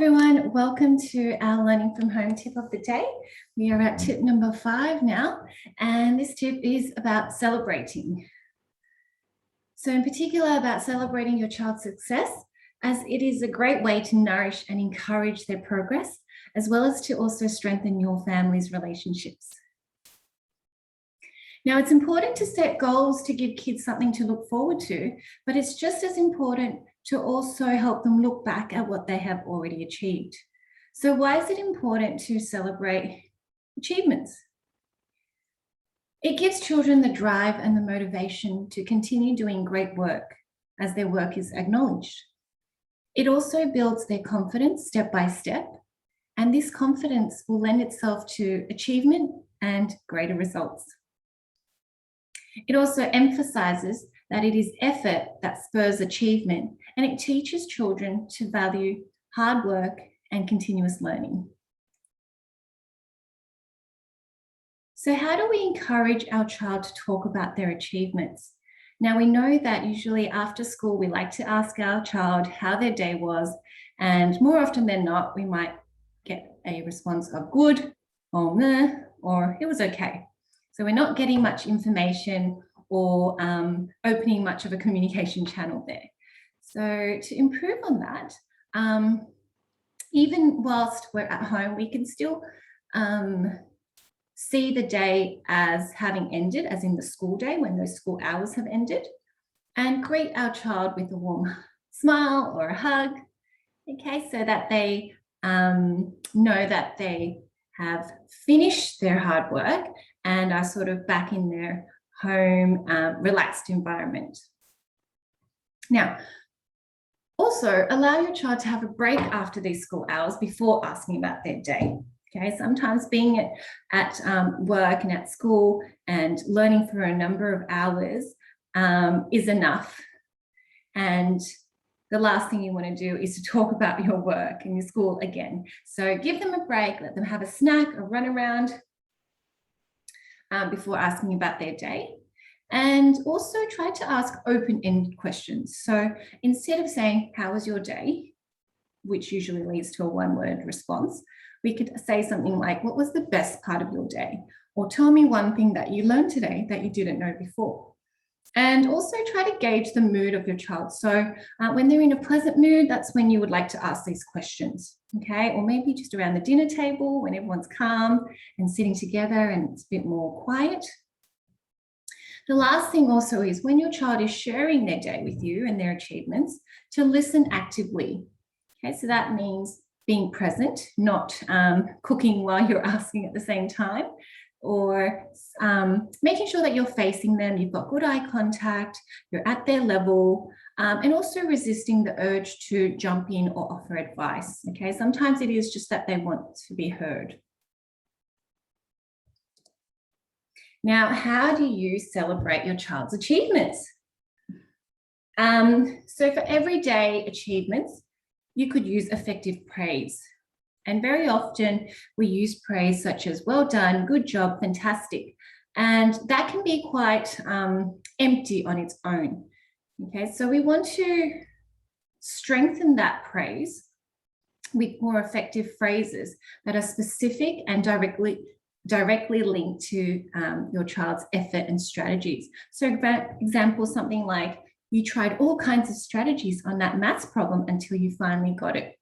everyone, welcome to our Learning from Home tip of the day. We are at tip number 5 now, and this tip is about celebrating. So in particular about celebrating your child's success, as it is a great way to nourish and encourage their progress, as well as to also strengthen your family's relationships. Now, it's important to set goals to give kids something to look forward to, but it's just as important to also help them look back at what they have already achieved. So why is it important to celebrate achievements? It gives children the drive and the motivation to continue doing great work as their work is acknowledged. It also builds their confidence step by step, and this confidence will lend itself to achievement and greater results. It also emphasizes that it is effort that spurs achievement, and it teaches children to value hard work and continuous learning. So how do we encourage our child to talk about their achievements? Now, we know that usually after school, we like to ask our child how their day was, and more often than not, we might get a response of good or meh, or it was okay. So we're not getting much information or opening much of a communication channel there. So to improve on that, even whilst we're at home, we can still see the day as having ended, as in the school day when those school hours have ended, and greet our child with a warm smile or a hug, okay, so that they know that they have finished their hard work and are sort of back in their home, relaxed environment. Now, also allow your child to have a break after these school hours before asking about their day. Okay, sometimes being at work and at school and learning for a number of hours is enough. And the last thing you want to do is to talk about your work and your school again. So give them a break, let them have a snack, a run around before asking about their day. And also try to ask open-ended questions. So instead of saying, how was your day? Which usually leads to a one-word response, we could say something like, what was the best part of your day? Or tell me one thing that you learned today that you didn't know before. And also try to gauge the mood of your child. So when they're in a pleasant mood, that's when you would like to ask these questions, okay? Or maybe just around the dinner table when everyone's calm and sitting together and it's a bit more quiet. The last thing also is when your child is sharing their day with you and their achievements, to listen actively. Okay, so that means being present, not cooking while you're asking at the same time, or making sure that you're facing them, you've got good eye contact, you're at their level, and also resisting the urge to jump in or offer advice. Okay, sometimes it is just that they want to be heard. Now, how do you celebrate your child's achievements? So for everyday achievements, you could use effective praise. And very often we use praise such as well done, good job, fantastic. And that can be quite empty on its own. Okay, so we want to strengthen that praise with more effective phrases that are specific and directly linked to your child's effort and strategies. So for example, something like, you tried all kinds of strategies on that maths problem until you finally got it.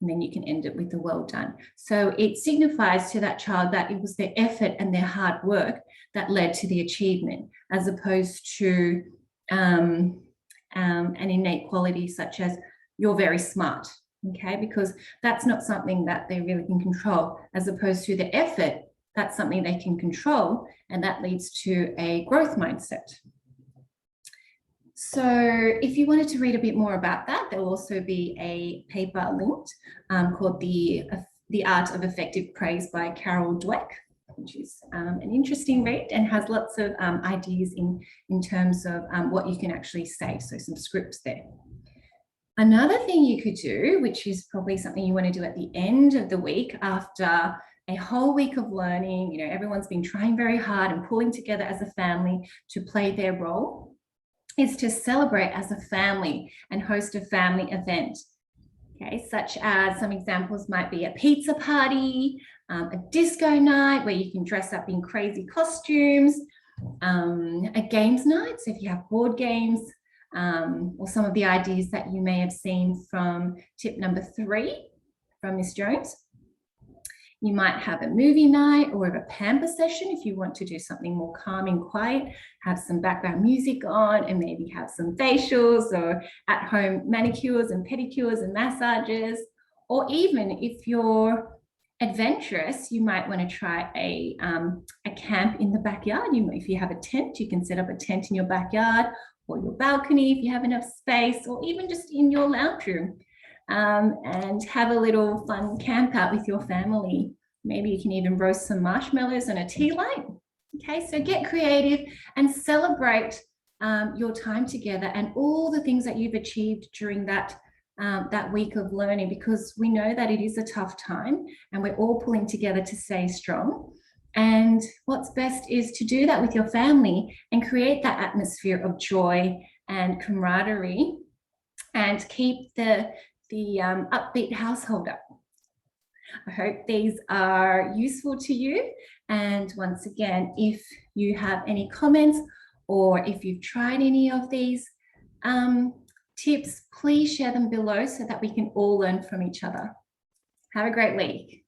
And then you can end it with a well done. So it signifies to that child that it was their effort and their hard work that led to the achievement, as opposed to an innate quality such as you're very smart, okay? Because that's not something that they really can control, as opposed to the effort, that's something they can control, and that leads to a growth mindset. So if you wanted to read a bit more about that, there will also be a paper linked called The Art of Effective Praise by Carol Dweck, which is an interesting read and has lots of ideas in terms of what you can actually say, so some scripts there. Another thing you could do, which is probably something you want to do at the end of the week after a whole week of learning, you know, everyone's been trying very hard and pulling together as a family to play their role, is to celebrate as a family and host a family event. Okay, such as some examples might be a pizza party, a disco night where you can dress up in crazy costumes, a games night, so if you have board games, or some of the ideas that you may have seen from tip number 3 from Miss Jones. You might have a movie night or a pamper session if you want to do something more calm and quiet, have some background music on and maybe have some facials or at-home manicures and pedicures and massages. Or even if you're adventurous, you might want to try a camp in the backyard. If you have a tent, you can set up a tent in your backyard or your balcony if you have enough space, or even just in your lounge room. And have a little fun camp out with your family. Maybe you can even roast some marshmallows on a tea light. Okay, so get creative and celebrate your time together and all the things that you've achieved during that week of learning, because we know that it is a tough time and we're all pulling together to stay strong. And what's best is to do that with your family and create that atmosphere of joy and camaraderie and keep the upbeat household up. I hope these are useful to you. And once again, if you have any comments or if you've tried any of these tips, please share them below so that we can all learn from each other. Have a great week.